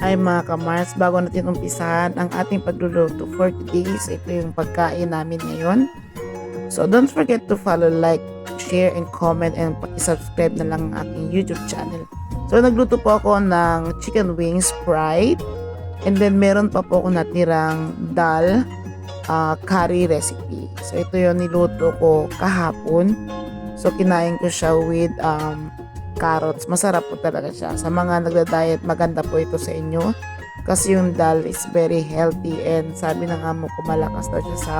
Ay mga kamars, bago natin umpisahan ang ating pagluluto for today's, ito yung pagkain namin ngayon. So don't forget to follow, like, share, and comment, and paki-subscribe na lang ang aking YouTube channel. So nagluto po ako ng chicken wings fried, and then meron pa po ako natirang dal curry recipe. So ito yung niluto ko kahapon. So kinain ko siya with carrots. Masarap po talaga siya. Sa mga nagda-diet, maganda po ito sa inyo. Kasi yung dal is very healthy and sabi ng amo ko malakas daw siya sa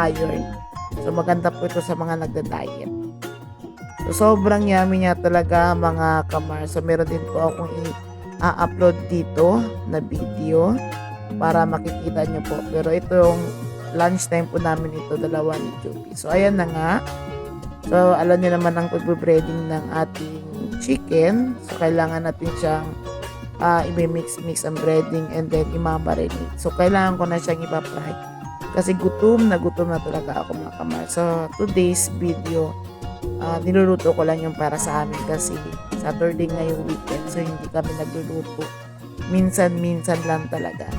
iron. So maganda po ito sa mga nagda-diet. So sobrang yummy niya talaga mga kamar. So meron din po akong i-upload dito na video para makikita nyo po. Pero ito yung lunchtime po namin ito, dalawa ni Joby. So ayan na nga. So, alam niyo naman ang pagbe-breading ng ating chicken. So, kailangan natin siyang i-mix ang breading and then i-marinate. So, kailangan ko na siyang i-fry. Kasi gutom na talaga ako mga kamar. So, today's video, niluluto ko lang yung para sa amin kasi Saturday ngayong weekend. So, hindi kami nagluluto. Minsan-minsan lang talaga.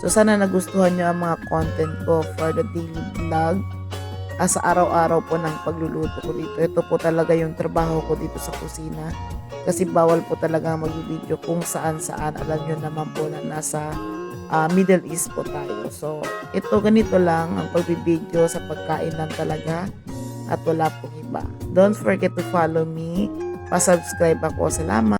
So, sana nagustuhan nyo ang mga content ko for the daily vlog. Sa araw-araw po ng pagluluto ko dito. Ito po talaga yung trabaho ko dito sa kusina. Kasi bawal po talaga mag-video kung saan-saan. Alam nyo naman po na nasa Middle East po tayo. So, ito ganito lang ang pagbibideo sa pagkain lang talaga. At wala pong iba. Don't forget to follow me. Pa-subscribe ako. Salamat!